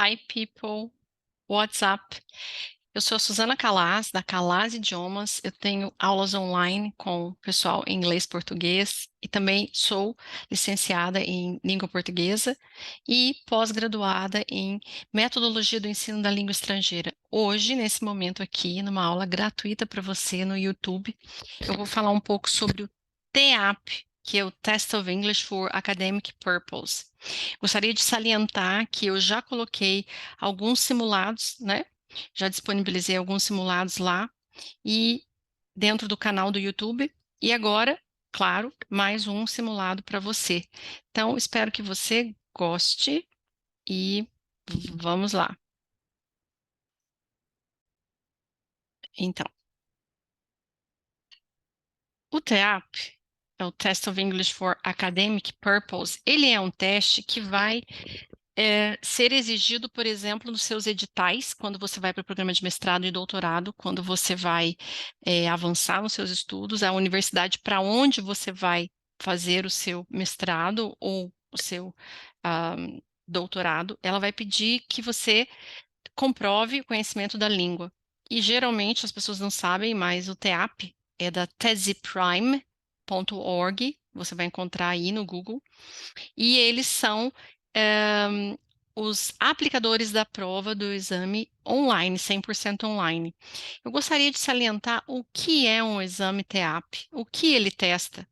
Hi people, what's up? Eu sou a Suzana Calaz, da Calaz Idiomas. Eu tenho aulas online com o pessoal em inglês e português e também sou licenciada em língua portuguesa e pós-graduada em metodologia do ensino da língua estrangeira. Hoje, nesse momento aqui, numa aula gratuita para você no YouTube, eu vou falar um pouco sobre o TEAP, que é o Test of English for Academic Purpose. Gostaria de salientar que eu já coloquei alguns simulados, né? Já disponibilizei alguns simulados lá e dentro do canal do YouTube. E agora, claro, mais um simulado para você. Então, espero que você goste e vamos lá. Então, o TEAP é o Test of English for Academic Purpose. Ele é um teste que vai ser exigido, por exemplo, nos seus editais, quando você vai para o programa de mestrado e doutorado, quando você vai avançar nos seus estudos, a universidade para onde você vai fazer o seu mestrado ou o seu ah, doutorado, ela vai pedir que você comprove o conhecimento da língua. E geralmente as pessoas não sabem, mas o TEAP é da teziprime.org, você vai encontrar aí no Google e eles são os aplicadores da prova do exame online, 100% online. Eu gostaria de salientar o que é um exame TEAP, o que ele testa,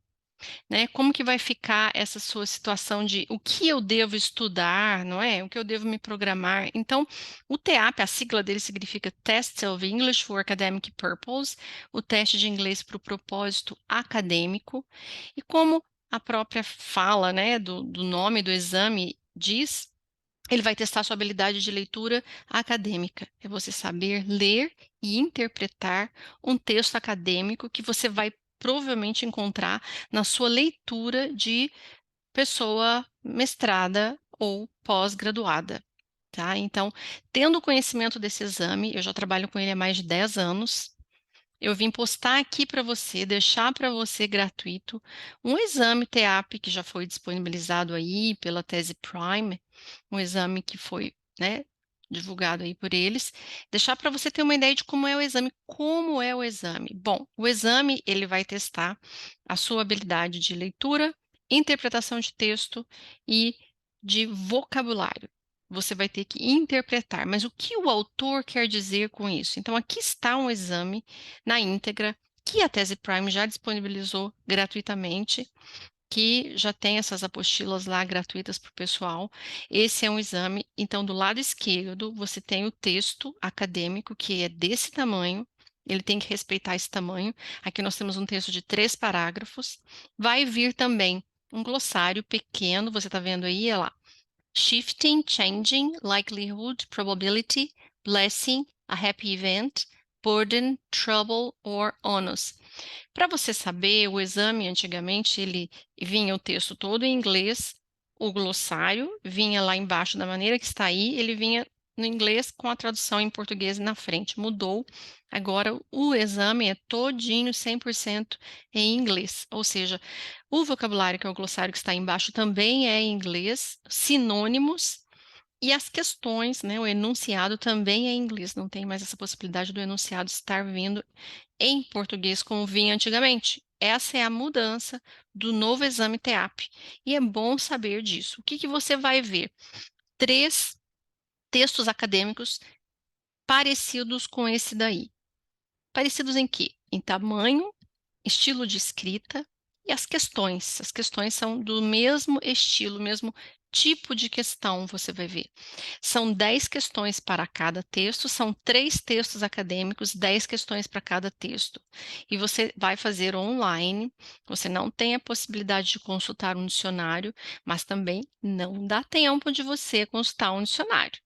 né? Como que vai ficar essa sua situação de o que eu devo estudar, não é? O que eu devo me programar. Então, o TEAP, a sigla dele significa Test of English for Academic Purpose, o teste de inglês para o propósito acadêmico. E como a própria fala, né, do nome do exame diz, ele vai testar sua habilidade de leitura acadêmica. É você saber ler e interpretar um texto acadêmico que você vai provavelmente encontrar na sua leitura de pessoa mestrada ou pós-graduada. Tá? Então, tendo conhecimento desse exame, eu já trabalho com ele há mais de 10 anos. Eu vim postar aqui para você, deixar para você gratuito um exame TEAP que já foi disponibilizado aí pela Tese Prime, um exame que foi, né, divulgado aí por eles, deixar para você ter uma ideia de como é o exame. Como é o exame? Bom, o exame ele vai testar a sua habilidade de leitura, interpretação de texto e de vocabulário. Você vai ter que interpretar, mas o que o autor quer dizer com isso? Então, aqui está um exame na íntegra que a Tese Prime já disponibilizou gratuitamente, que já tem essas apostilas lá gratuitas para o pessoal. Esse é um exame. Então, do lado esquerdo, você tem o texto acadêmico, que é desse tamanho. Ele tem que respeitar esse tamanho. Aqui nós temos um texto de 3 parágrafos. Vai vir também um glossário pequeno, você está vendo aí, olha lá. Shifting, changing, likelihood, probability, blessing, a happy event, burden, trouble or onus. Para você saber, o exame antigamente ele vinha o texto todo em inglês, o glossário vinha lá embaixo da maneira que está aí, ele vinha no inglês com a tradução em português na frente. Mudou. Agora o exame é todinho 100% em inglês, ou seja, o vocabulário que é o glossário que está embaixo também é em inglês, sinônimos e as questões, né, o enunciado também é em inglês, não tem mais essa possibilidade do enunciado estar vindo em português como vinha antigamente. Essa é a mudança do novo exame TEAP. E é bom saber disso. O que que você vai ver? 3 textos acadêmicos parecidos com esse daí. Parecidos em quê? Em tamanho, estilo de escrita e as questões. As questões são do mesmo estilo, mesmo tipo de questão, você vai ver. São 10 questões para cada texto, são 3 textos acadêmicos, 10 questões para cada texto. E você vai fazer online, você não tem a possibilidade de consultar um dicionário, mas também não dá tempo de você consultar um dicionário,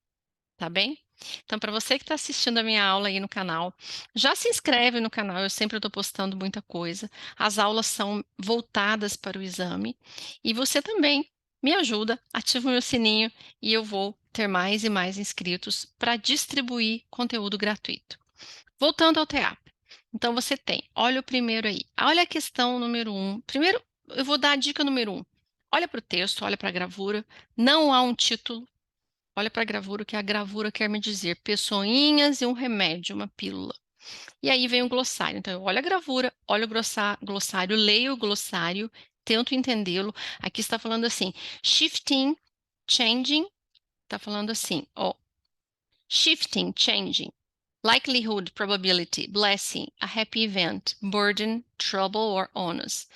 tá bem? Então, para você que está assistindo a minha aula aí no canal, já se inscreve no canal, eu sempre estou postando muita coisa. As aulas são voltadas para o exame. E você também me ajuda, ativa o meu sininho e eu vou ter mais e mais inscritos para distribuir conteúdo gratuito. Voltando ao TEAP. Então, você tem, olha o primeiro aí, olha a questão número 1. Primeiro, eu vou dar a dica número 1. Olha para o texto, olha para a gravura, não há um título. Olha para a gravura, o que a gravura quer me dizer. Pessoinhas e um remédio, uma pílula. E aí vem o glossário. Então, eu olho a gravura, olho o glossário, leio o glossário, tento entendê-lo. Aqui está falando assim, shifting, changing, está falando assim, ó, shifting, changing, likelihood, probability, blessing, a happy event, burden, trouble or onus.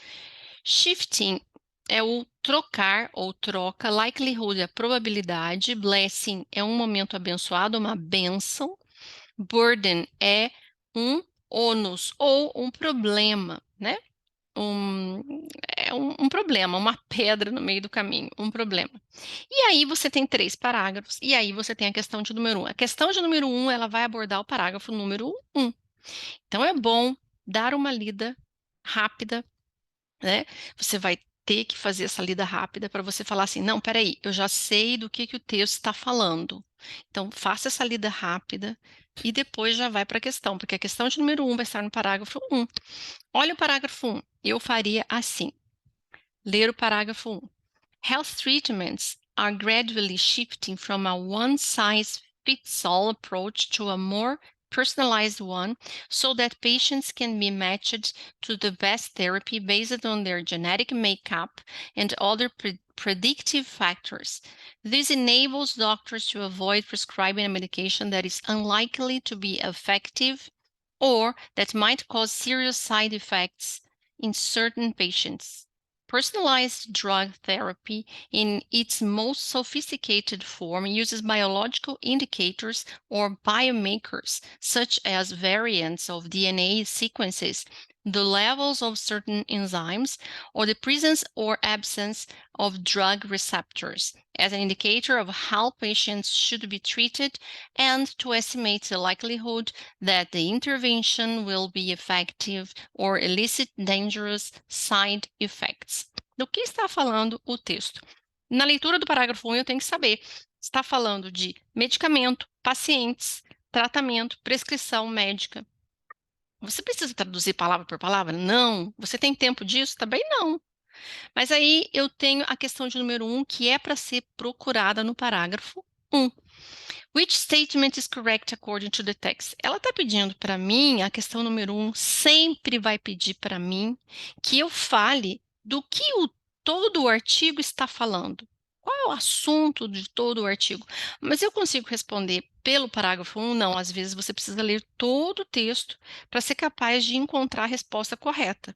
Shifting é o trocar ou troca, likelihood é a probabilidade, blessing é um momento abençoado, uma bênção, burden é um ônus ou um problema, né? Um problema, uma pedra no meio do caminho, um problema. E aí você tem 3 parágrafos, e aí você tem a questão de número 1. A questão de número 1, ela vai abordar o parágrafo número 1. Então é bom dar uma lida rápida, né? Você vai ter que fazer essa lida rápida para você falar assim, não, peraí, eu já sei do que o texto está falando. Então, faça essa lida rápida e depois já vai para a questão, porque a questão de número 1 vai estar no parágrafo 1. Olha o parágrafo 1. Eu faria assim, ler o parágrafo 1. Health treatments are gradually shifting from a one-size-fits-all approach to a more personalized one so that patients can be matched to the best therapy based on their genetic makeup and other predictive factors. This enables doctors to avoid prescribing a medication that is unlikely to be effective or that might cause serious side effects in certain patients. Personalized drug therapy, in its most sophisticated form, uses biological indicators or biomarkers, such as variants of DNA sequences, the levels of certain enzymes, or the presence or absence of drug receptors, as an indicator of how patients should be treated and to estimate the likelihood that the intervention will be effective or elicit dangerous side effects. Do que está falando o texto? Na leitura do parágrafo 1, eu tenho que saber. Está falando de medicamento, pacientes, tratamento, prescrição médica. Você precisa traduzir palavra por palavra? Não. Você tem tempo disso? Também não. Mas aí eu tenho a questão de número 1, que é para ser procurada no parágrafo 1. Which statement is correct according to the text? Ela está pedindo para mim, a questão número 1 sempre vai pedir para mim que eu fale do que todo o artigo está falando. Qual é o assunto de todo o artigo? Mas eu consigo responder pelo parágrafo 1? Não, às vezes você precisa ler todo o texto para ser capaz de encontrar a resposta correta.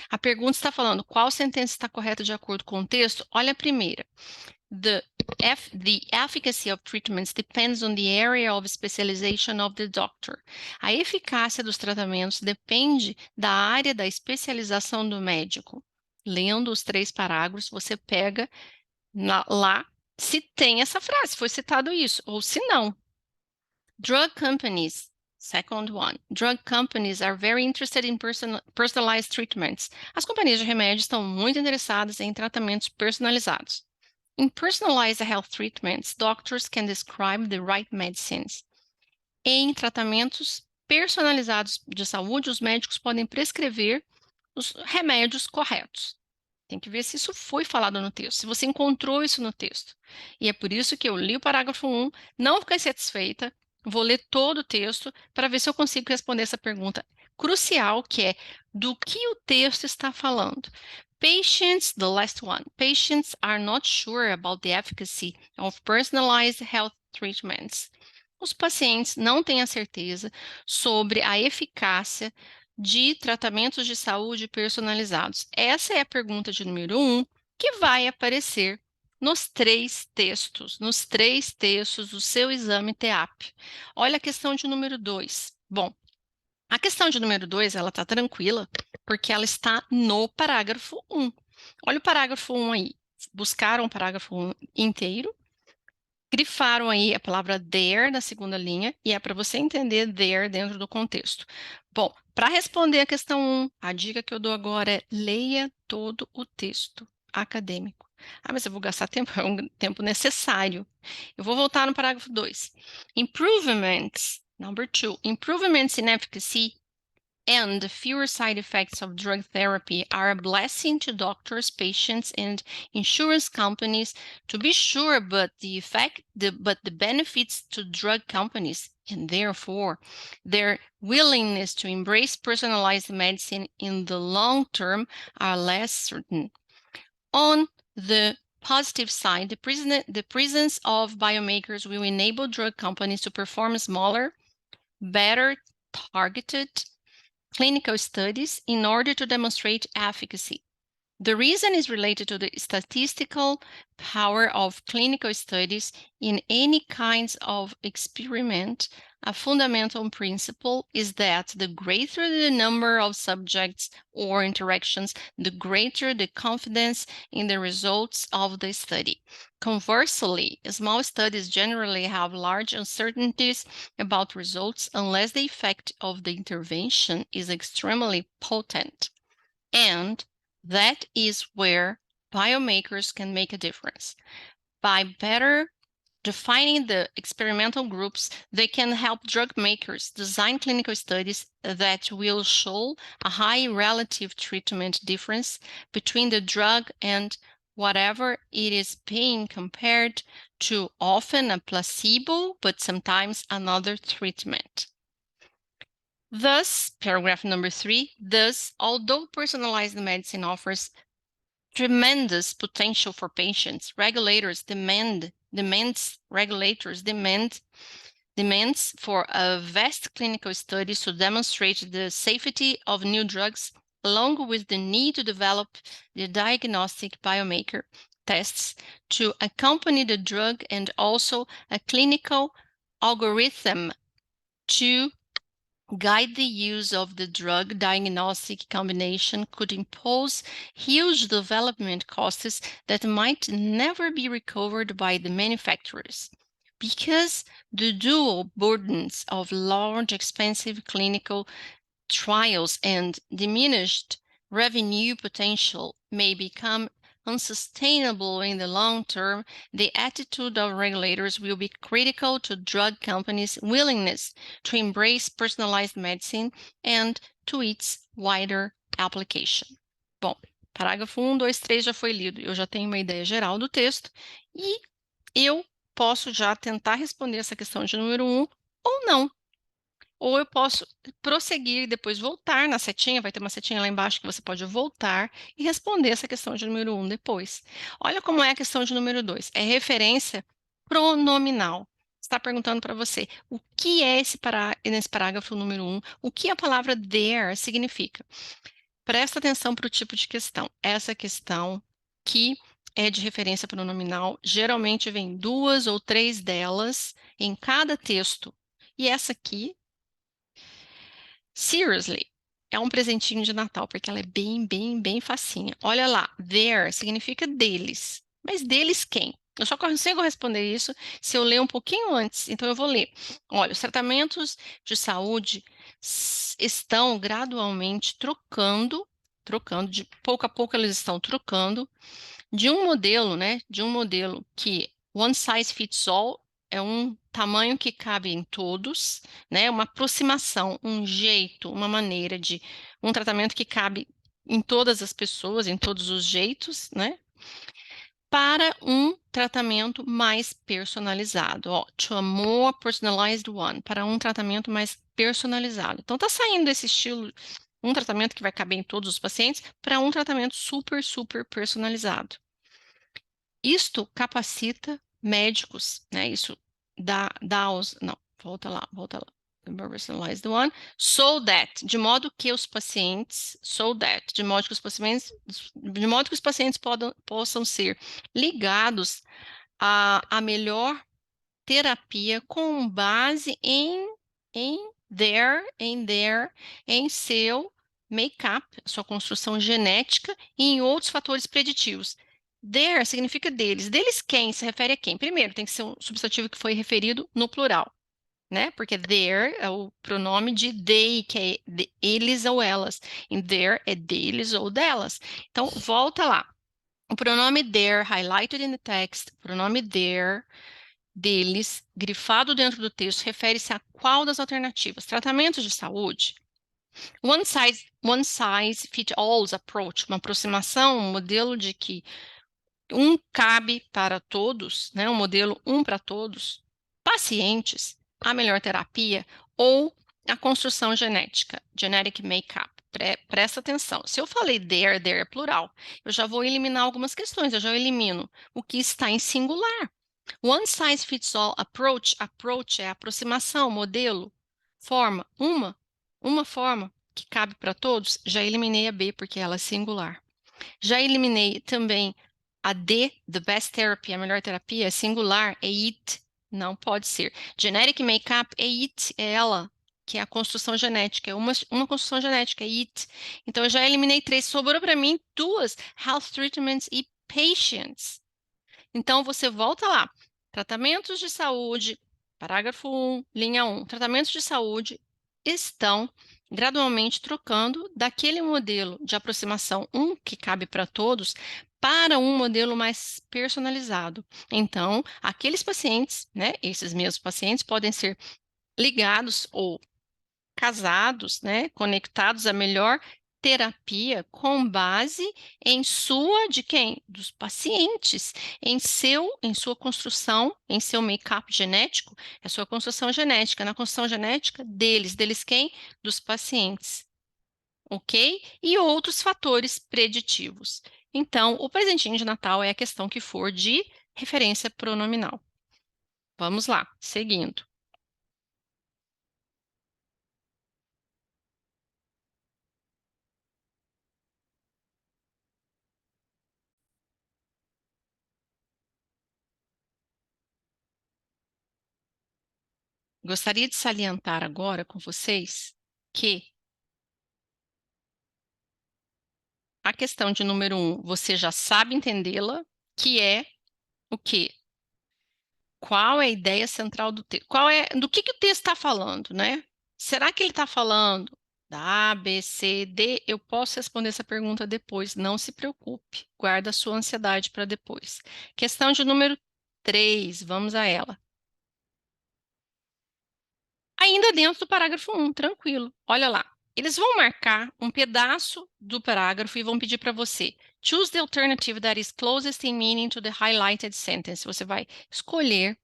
A pergunta está falando qual sentença está correta de acordo com o texto? Olha a primeira. The efficacy of treatments depends on the area of specialization of the doctor. A eficácia dos tratamentos depende da área da especialização do médico. Lendo os 3 parágrafos, você pega lá se tem essa frase, foi citado isso, ou se não. Drug companies, second one. Drug companies are very interested in personalized treatments. As companhias de remédios estão muito interessadas em tratamentos personalizados. In personalized health treatments, doctors can describe the right medicines. Em tratamentos personalizados de saúde, os médicos podem prescrever os remédios corretos. Tem que ver se isso foi falado no texto, se você encontrou isso no texto. E é por isso que eu li o parágrafo 1, não fiquei satisfeita, vou ler todo o texto para ver se eu consigo responder essa pergunta crucial, que é do que o texto está falando. Patients, the last one, patients are not sure about the efficacy of personalized health treatments. Os pacientes não têm a certeza sobre a eficácia de tratamentos de saúde personalizados. Essa é a pergunta de número 1, que vai aparecer nos 3 textos do seu exame TEAP. Olha a questão de número 2. Bom, a questão de número 2, ela está tranquila, porque ela está no parágrafo 1. Olha o parágrafo 1 aí. Buscaram o parágrafo 1 inteiro, grifaram aí a palavra there na segunda linha, e é para você entender there dentro do contexto. Bom, para responder a questão 1, a dica que eu dou agora é leia todo o texto acadêmico. Ah, mas eu vou gastar tempo, é um tempo necessário. Eu vou voltar no parágrafo 2. Improvements, number 2, improvements in efficacy and the fewer side effects of drug therapy are a blessing to doctors, patients, and insurance companies, to be sure, but the benefits to drug companies, and therefore their willingness to embrace personalized medicine in the long term, are less certain. On the positive side, the presence of biomarkers will enable drug companies to perform smaller, better targeted clinical studies in order to demonstrate efficacy. The reason is related to the statistical power of clinical studies in any kinds of experiment. A fundamental principle is that the greater the number of subjects or interactions, the greater the confidence in the results of the study. Conversely, small studies generally have large uncertainties about results unless the effect of the intervention is extremely potent. And that is where biomarkers can make a difference. By better defining the experimental groups, they can help drug makers design clinical studies that will show a high relative treatment difference between the drug and whatever it is being compared to, often a placebo, but sometimes another treatment. Thus, paragraph number 3, thus, although personalized medicine offers tremendous potential for patients, regulators demand demands for a vast clinical studies to demonstrate the safety of new drugs, along with the need to develop the diagnostic biomarker tests to accompany the drug, and also a clinical algorithm to guide the use of the drug diagnostic combination, could impose huge development costs that might never be recovered by the manufacturers. Because the dual burdens of large, expensive clinical trials and diminished revenue potential may become unsustainable in the long term, the attitude of regulators will be critical to drug companies' willingness to embrace personalized medicine and to its wider application. Bom, parágrafo 1, 2, 3 já foi lido. Eu já tenho uma ideia geral do texto e eu posso já tentar responder essa questão de número 1 ou não. Ou eu posso prosseguir e depois voltar na setinha, vai ter uma setinha lá embaixo que você pode voltar e responder essa questão de número 1 depois. Olha como é a questão de número 2. É referência pronominal. Está perguntando para você o que é nesse parágrafo número 1, o que a palavra there significa. Presta atenção para o tipo de questão. Essa questão que é de referência pronominal, geralmente vem 2 ou 3 delas em cada texto. E essa aqui, seriously, é um presentinho de Natal, porque ela é bem facinha. Olha lá, their significa deles. Mas deles quem? Eu só consigo responder isso se eu ler um pouquinho antes, então eu vou ler. Olha, os tratamentos de saúde estão gradualmente trocando, de pouco a pouco eles estão trocando, de um modelo, né? De um modelo que one size fits all, é um tamanho que cabe em todos, né? Uma aproximação, um jeito, uma maneira de um tratamento que cabe em todas as pessoas, em todos os jeitos, né? Para um tratamento mais personalizado, ó, to a more personalized one, para um tratamento mais personalizado. Então, tá saindo desse estilo, um tratamento que vai caber em todos os pacientes, para um tratamento super personalizado. Isto capacita médicos, né? Isso dá aos... Não, volta lá. Personalized one, so that, de modo que os pacientes, de modo que os pacientes possam ser ligados à melhor terapia com base em seu make-up, sua construção genética e em outros fatores preditivos. Their significa deles. Deles quem? Se refere a quem? Primeiro, tem que ser um substantivo que foi referido no plural, né? Porque their é o pronome de they, que é eles ou elas. E their é deles ou delas. Então, volta lá. O pronome their, highlighted in the text, pronome their, deles, grifado dentro do texto, refere-se a qual das alternativas? Tratamentos de saúde? One size fits all approach, uma aproximação, um modelo de que um cabe para todos, né? Um modelo um para todos, pacientes, a melhor terapia ou a construção genética, genetic makeup. Presta atenção. Se eu falei there é plural. Eu já vou eliminar algumas questões. Eu já elimino o que está em singular. One size fits all approach. Approach é aproximação, modelo, forma, uma forma que cabe para todos. Já eliminei a B porque ela é singular. Já eliminei também a D, the best therapy, a melhor terapia, é singular, é it, não pode ser. Genetic makeup é it, é ela, que é a construção genética, é uma construção genética, é it. Então, eu já eliminei 3, sobrou para mim 2, health treatments e patients. Então, você volta lá. Tratamentos de saúde, parágrafo 1, linha 1. Tratamentos de saúde estão gradualmente trocando daquele modelo de aproximação que cabe para todos, para um modelo mais personalizado. Então, aqueles pacientes, né, esses mesmos pacientes podem ser ligados ou casados, né, conectados à melhor terapia com base em sua de quem? Dos pacientes, em sua construção, em seu make-up genético, é sua construção genética, na construção genética deles quem? Dos pacientes, ok? E outros fatores preditivos. Então, o presentinho de Natal é a questão que for de referência pronominal. Vamos lá, seguindo. Gostaria de salientar agora com vocês que a questão de número 1, você já sabe entendê-la, que é o quê? Qual é a ideia central do texto? Do que o texto está falando, né? Será que ele está falando da A, B, C, D? Eu posso responder essa pergunta depois, não se preocupe, guarda a sua ansiedade para depois. Questão de número 3, vamos a ela. Ainda dentro do parágrafo 1, tranquilo. Olha lá. Eles vão marcar um pedaço do parágrafo e vão pedir para você. Choose the alternative that is closest in meaning to the highlighted sentence. Você vai escolher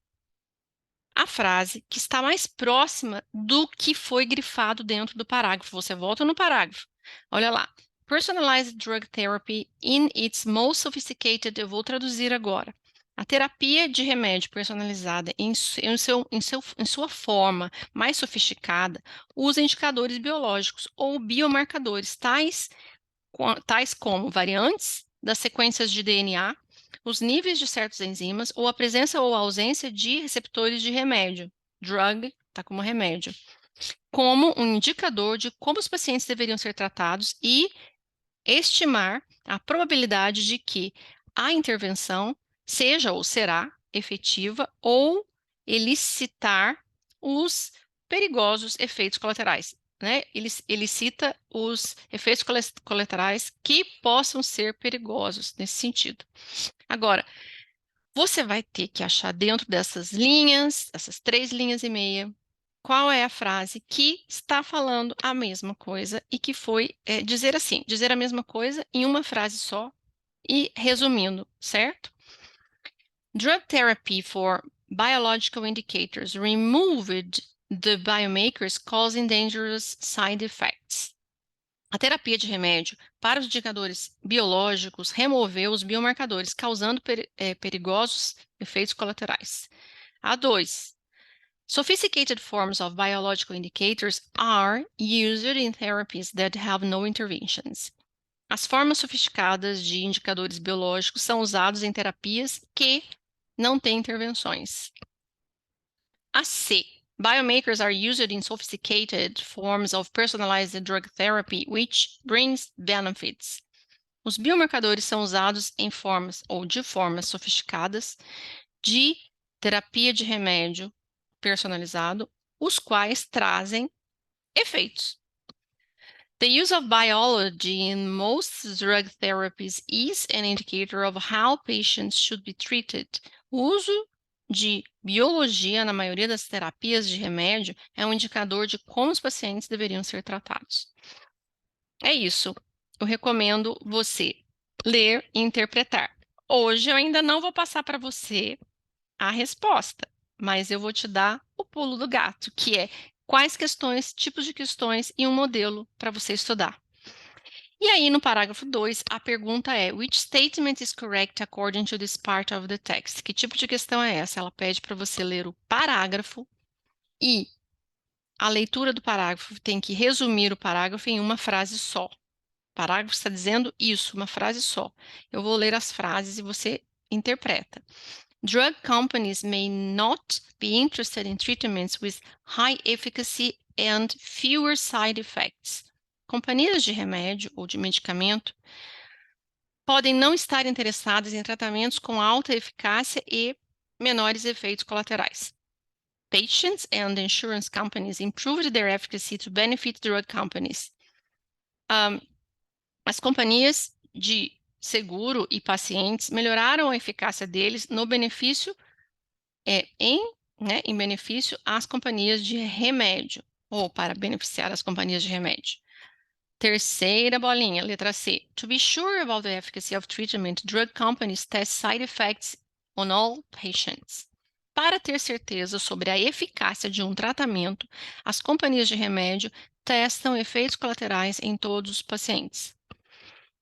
a frase que está mais próxima do que foi grifado dentro do parágrafo. Você volta no parágrafo. Olha lá. Personalized drug therapy in its most sophisticated. Eu vou traduzir agora. A terapia de remédio personalizada em sua forma mais sofisticada usa indicadores biológicos ou biomarcadores, tais como variantes das sequências de DNA, os níveis de certas enzimas ou a presença ou a ausência de receptores de remédio. Drug está como remédio. Como um indicador de como os pacientes deveriam ser tratados e estimar a probabilidade de que a intervenção seja ou será efetiva ou elicitar os perigosos efeitos colaterais, né? Ele cita os efeitos colaterais que possam ser perigosos nesse sentido. Agora, você vai ter que achar dentro dessas linhas, essas 3,5 linhas, qual é a frase que está falando a mesma coisa e que foi dizer a mesma coisa em uma frase só e resumindo, certo? Drug therapy for biological indicators removed the biomarkers causing dangerous side effects. A terapia de remédio para os indicadores biológicos removeu os biomarcadores causando perigosos efeitos colaterais. A2. Sophisticated forms of biological indicators are used in therapies that have no interventions. As formas sofisticadas de indicadores biológicos são usados em terapias que não têm intervenções. A C. Biomarkers are used in sophisticated forms of personalized drug therapy, which brings benefits. Os biomarcadores são usados em formas ou de formas sofisticadas de terapia de remédio personalizado, os quais trazem efeitos. The use of biology in most drug therapies is an indicator of how patients should be treated. O uso de biologia na maioria das terapias de remédio é um indicador de como os pacientes deveriam ser tratados. É isso. Eu recomendo você ler e interpretar. Hoje eu ainda não vou passar para você a resposta, mas eu vou te dar o pulo do gato, que é quais questões, tipos de questões e um modelo para você estudar. E aí, no parágrafo 2, a pergunta é: Which statement is correct according to this part of the text? Que tipo de questão é essa? Ela pede para você ler o parágrafo e a leitura do parágrafo tem que resumir o parágrafo em uma frase só. O parágrafo está dizendo isso, uma frase só. Eu vou ler as frases e você interpreta. Drug companies may not be interested in treatments with high efficacy and fewer side effects. Companhias de remédio ou de medicamento podem não estar interessadas em tratamentos com alta eficácia e menores efeitos colaterais. Patients and insurance companies improved their efficacy to benefit drug companies. As companhias de seguro e pacientes melhoraram a eficácia deles no benefício em benefício às companhias de remédio, ou para beneficiar as companhias de remédio. Terceira bolinha, letra C. To be sure about the efficacy of treatment, drug companies test side effects on all patients. Para ter certeza sobre a eficácia de um tratamento, as companhias de remédio testam efeitos colaterais em todos os pacientes.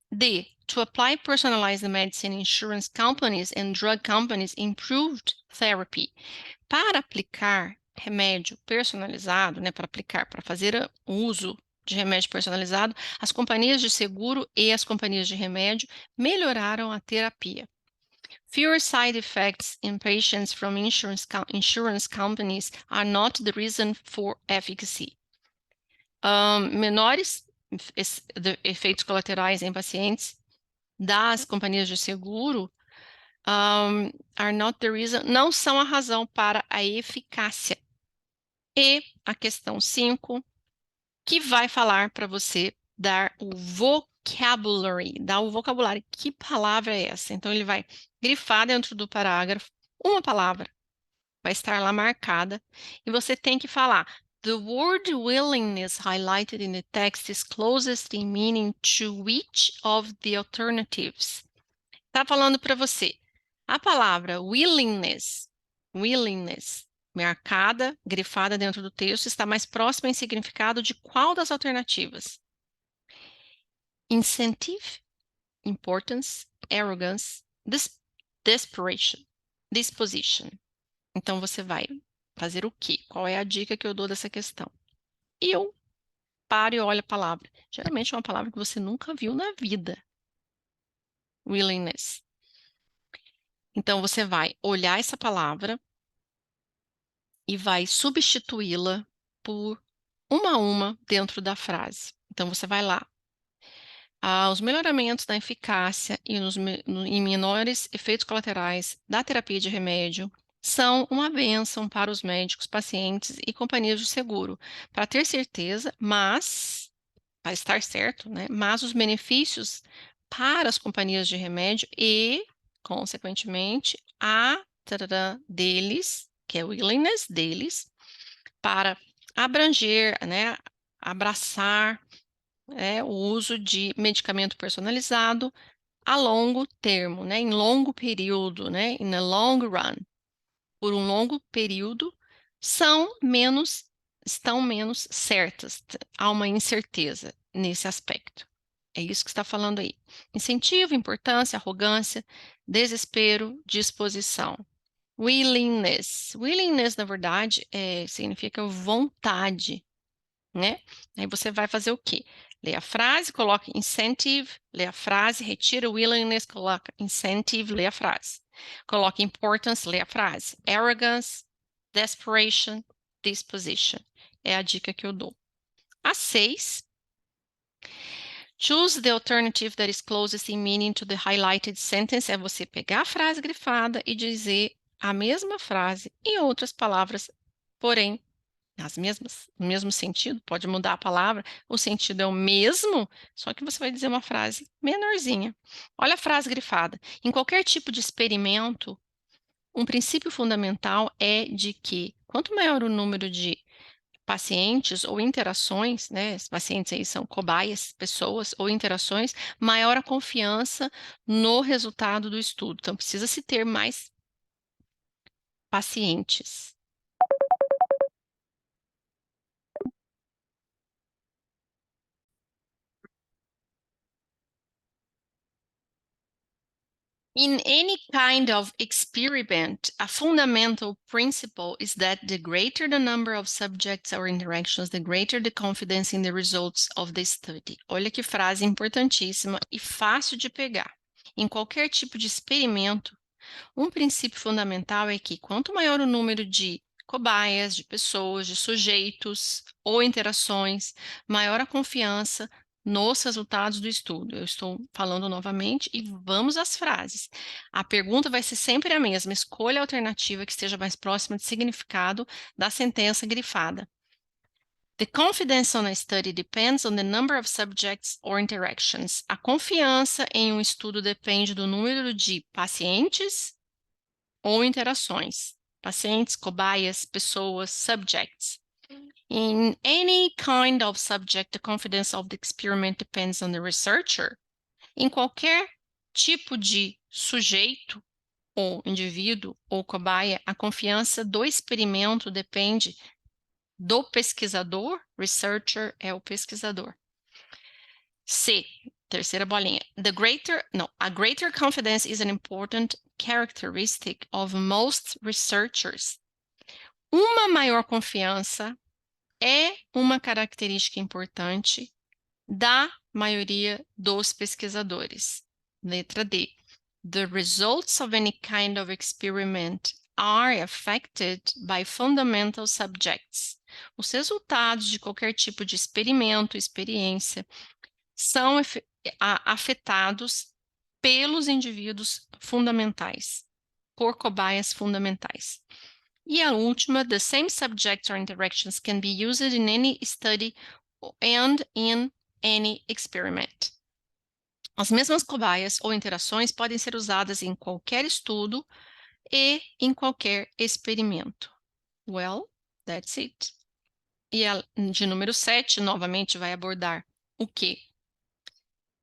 D. To apply personalized medicine, insurance companies and drug companies improved therapy. Para aplicar remédio personalizado, para fazer uso de remédio personalizado, as companhias de seguro e as companhias de remédio melhoraram a terapia. Fewer side effects in patients from insurance companies are not the reason for efficacy. Menores efeitos colaterais em pacientes das companhias de seguro are not the reason, não são a razão para a eficácia. E a questão 5, que vai falar para você dar o vocabulary, dar o vocabulário. Que palavra é essa? Então, ele vai grifar dentro do parágrafo uma palavra, vai estar lá marcada, e você tem que falar: The word willingness highlighted in the text is closest in meaning to which of the alternatives? Está falando para você. A palavra willingness, marcada, grifada dentro do texto, está mais próxima em significado de qual das alternativas? Incentive, importance, arrogance, desperation, disposition. Então, você vai fazer o quê? Qual é a dica que eu dou dessa questão? Eu paro e olho a palavra. Geralmente é uma palavra que você nunca viu na vida. Willingness. Então, você vai olhar essa palavra e vai substituí-la por uma a uma dentro da frase. Então, você vai lá. Os melhoramentos da eficácia e em menores efeitos colaterais da terapia de remédio são uma bênção para os médicos, pacientes e companhias de seguro. Para ter certeza, para estar certo, né? Mas os benefícios para as companhias de remédio e, consequentemente, deles, que é o willingness deles, para abranger, né, abraçar o uso de medicamento personalizado a longo termo, né, em longo período, né, in a long run, por um longo período, estão menos certas, há uma incerteza nesse aspecto. É isso que está falando aí. Incentivo, importância, arrogância, desespero, disposição. Willingness. Willingness, na verdade, significa vontade, né? Aí você vai fazer o quê? Lê a frase, coloca incentive, lê a frase, retira willingness, coloca incentive, lê a frase. Coloca importance, lê a frase. Arrogance, desperation, disposition. É a dica que eu dou. A 6. Choose the alternative that is closest in meaning to the highlighted sentence. É você pegar a frase grifada e dizer a mesma frase em outras palavras, porém, no mesmo sentido, pode mudar a palavra, o sentido é o mesmo, só que você vai dizer uma frase menorzinha. Olha a frase grifada. Em qualquer tipo de experimento, Um princípio fundamental é de que quanto maior o número de pacientes ou interações, né? Os pacientes aí são cobaias, pessoas ou interações, maior a confiança no resultado do estudo. Então, precisa se ter mais pacientes. In any kind of experiment, a fundamental principle is that the greater the number of subjects or interactions, the greater the confidence in the results of the study. Olha que frase importantíssima e fácil de pegar. Em qualquer tipo de experimento, um princípio fundamental é que quanto maior o número de cobaias, de pessoas, de sujeitos ou interações, maior a confiança nos resultados do estudo. Eu estou falando novamente e vamos às frases. A pergunta vai ser sempre a mesma: escolha a alternativa que esteja mais próxima de significado da sentença grifada. The confidence on a study depends on the number of subjects or interactions. A confiança em um estudo depende do número de pacientes ou interações. Pacientes, cobaias, pessoas, subjects. In any kind of subject, the confidence of the experiment depends on the researcher. Em qualquer tipo de sujeito, ou indivíduo, ou cobaia, a confiança do experimento depende do pesquisador. Researcher é o pesquisador. C, terceira bolinha. A greater confidence is an important characteristic of most researchers. Uma maior confiança é uma característica importante da maioria dos pesquisadores. Letra D. The results of any kind of experiment are affected by fundamental subjects. Os resultados de qualquer tipo de experimento, experiência, são afetados pelos indivíduos fundamentais, por cobaias fundamentais. E a última, the same subjects or interactions can be used in any study and in any experiment. As mesmas cobaias ou interações podem ser usadas em qualquer estudo e em qualquer experimento. Well, that's it. E a de número 7, novamente, vai abordar o quê?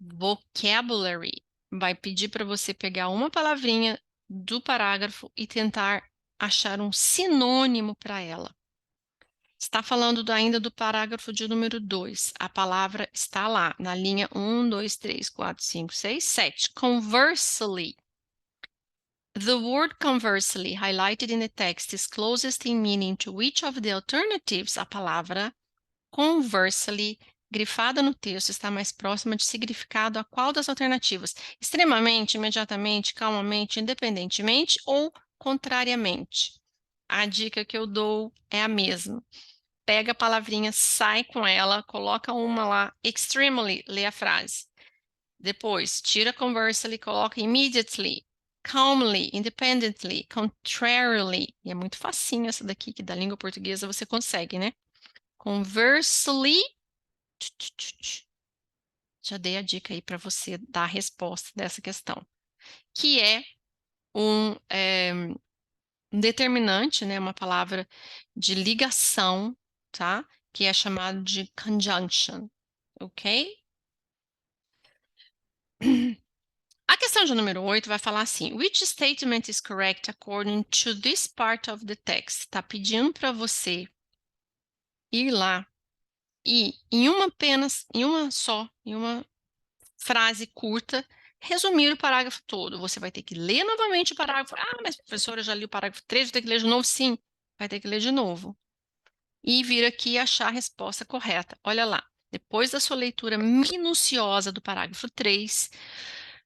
Vocabulary. Vai pedir para você pegar uma palavrinha do parágrafo e tentar achar um sinônimo para ela. Está falando ainda do parágrafo de número 2. A palavra está lá, na linha 1, 2, 3, 4, 5, 6, 7. Conversely. The word conversely, highlighted in the text, is closest in meaning to which of the alternatives? A palavra conversely, grifada no texto, está mais próxima de significado a qual das alternativas? Extremamente, imediatamente, calmamente, independentemente ou contrariamente? A dica que eu dou é a mesma. Pega a palavrinha, sai com ela, coloca uma lá, extremely, lê a frase. Depois, tira conversely, coloca immediately, calmly, independently, contrarily. E é muito facinho essa daqui, que da língua portuguesa você consegue, né? Conversely, já dei a dica aí para você dar a resposta dessa questão, que é um determinante, né? Uma palavra de ligação, tá? Que é chamado de conjunction, ok? A questão de número 8 vai falar assim: which statement is correct according to this part of the text? Está pedindo para você ir lá e em uma frase curta, resumir o parágrafo todo. Você vai ter que ler novamente o parágrafo. Ah, mas professora, eu já li o parágrafo 3, vou ter que ler de novo? Sim, vai ter que ler de novo. E vir aqui e achar a resposta correta. Olha lá, depois da sua leitura minuciosa do parágrafo 3,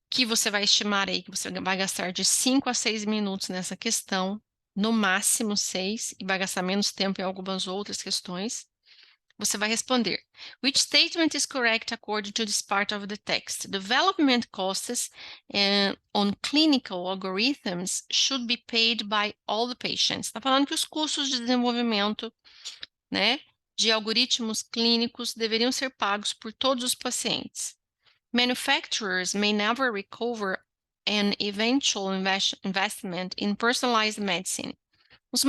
que você vai estimar aí que você vai gastar de 5 a 6 minutos nessa questão, no máximo 6, e vai gastar menos tempo em algumas outras questões. Você vai responder: which statement is correct according to this part of the text? Development costs on clinical algorithms should be paid by all the patients. Está falando que os custos de desenvolvimento, né, de algoritmos clínicos deveriam ser pagos por todos os pacientes. Manufacturers may never recover an eventual investment in personalized medicine. Os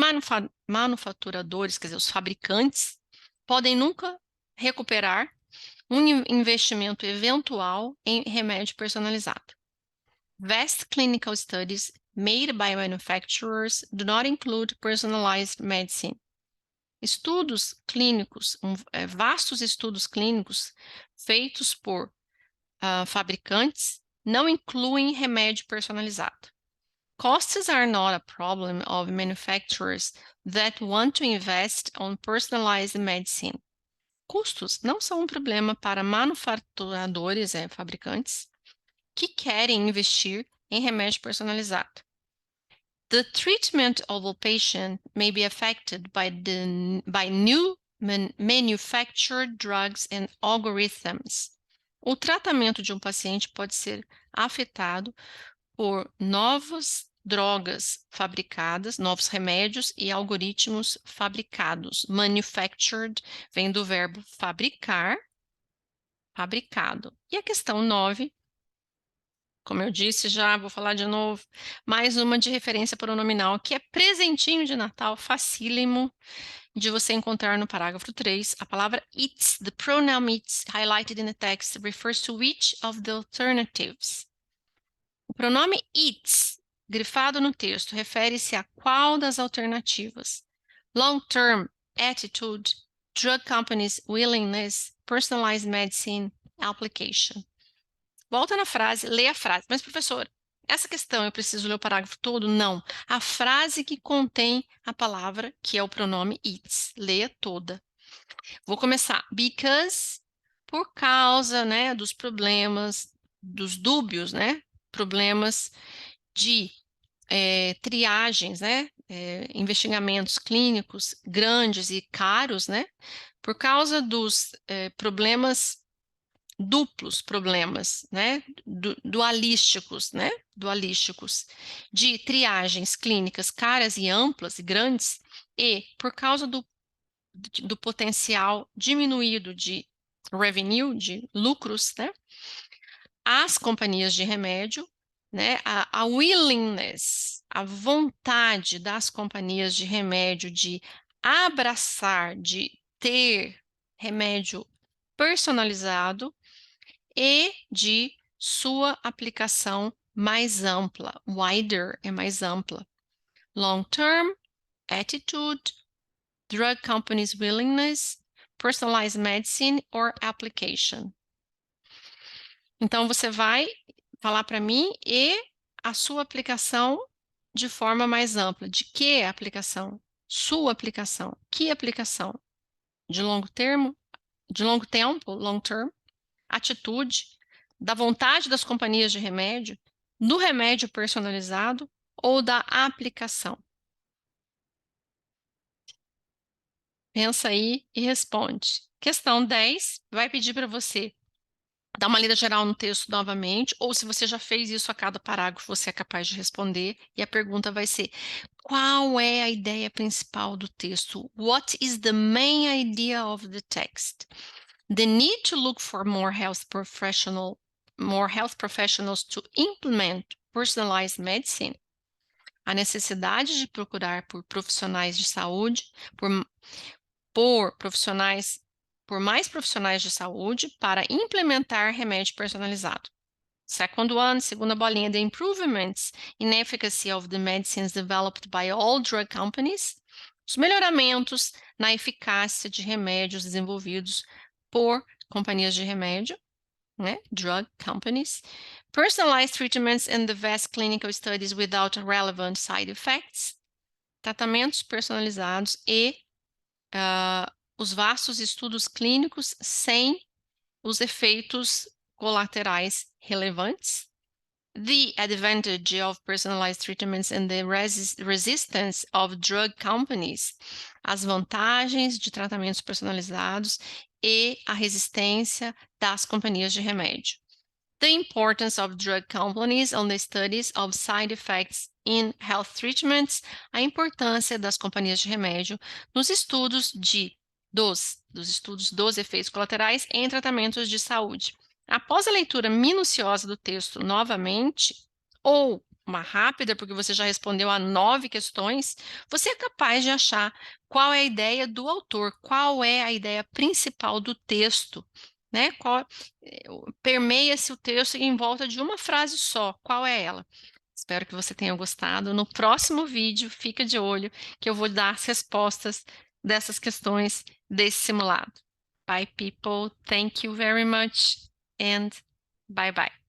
manufaturadores, quer dizer, os fabricantes, podem nunca recuperar um investimento eventual em remédio personalizado. Vast clinical studies made by manufacturers do not include personalized medicine. Estudos clínicos, vastos estudos clínicos feitos por fabricantes não incluem remédio personalizado. Costs are not a problem of manufacturers that want to invest on personalized medicine. Custos não são um problema para manufaturadores, fabricantes, que querem investir em remédio personalizado. The treatment of a patient may be affected by new manufactured drugs and algorithms. O tratamento de um paciente pode ser afetado por novas drogas fabricadas, novos remédios e algoritmos fabricados. Manufactured vem do verbo fabricar, fabricado. E a questão 9, como eu disse já, vou falar de novo, mais uma de referência pronominal, que é presentinho de Natal, facílimo de você encontrar no parágrafo 3. A palavra its, the pronoun its, highlighted in the text, refers to which of the alternatives? O pronome its, grifado no texto, refere-se a qual das alternativas? Long-term, attitude, drug companies' willingness, personalized medicine, application. Volta na frase, lê a frase. Mas, professor, essa questão eu preciso ler o parágrafo todo? Não. A frase que contém a palavra, que é o pronome its. Leia toda. Vou começar. Because, por causa, né, dos problemas, dos dúbios, né, problemas de triagens, né, investigamentos clínicos grandes e caros, né, por causa dos problemas duplos problemas, né, dualísticos, né, dualísticos, de triagens clínicas caras e amplas e grandes, e por causa do potencial diminuído de revenue, de lucros, né, as companhias de remédio, né, a willingness, a vontade das companhias de remédio de abraçar, de ter remédio personalizado, e de sua aplicação mais ampla. Wider é mais ampla. Long-term, attitude, drug companies' willingness, personalized medicine or application. Então, você vai falar para mim e a sua aplicação de forma mais ampla. De que aplicação? Sua aplicação. Que aplicação? De longo termo? De longo tempo? Long term? Atitude, da vontade das companhias de remédio, do remédio personalizado ou da aplicação? Pensa aí e responde. Questão 10 vai pedir para você dar uma lida geral no texto novamente, ou se você já fez isso a cada parágrafo, você é capaz de responder, e a pergunta vai ser: qual é a ideia principal do texto? What is the main idea of the text? The need to look for more health professionals to implement personalized medicine. A necessidade de procurar por profissionais de saúde, por mais profissionais de saúde para implementar remédio personalizado. Second one, segunda bolinha, the improvements in efficacy of the medicines developed by all drug companies. Os melhoramentos na eficácia de remédios desenvolvidos por companhias de remédio, né? Drug companies. Personalized treatments and the vast clinical studies without relevant side effects. Tratamentos personalizados e os vastos estudos clínicos sem os efeitos colaterais relevantes. The advantage of personalized treatments and the resistance of drug companies. As vantagens de tratamentos personalizados e a resistência das companhias de remédio. The importance of drug companies on the studies of side effects in health treatments. A importância das companhias de remédio nos estudos dos efeitos colaterais em tratamentos de saúde. Após a leitura minuciosa do texto novamente, ou uma rápida, porque você já respondeu a 9 questões, você é capaz de achar qual é a ideia do autor, qual é a ideia principal do texto, né? Permeia-se o texto em volta de uma frase só, qual é ela? Espero que você tenha gostado. No próximo vídeo, fica de olho que eu vou dar as respostas dessas questões desse simulado. Bye, people. Thank you very much and bye bye.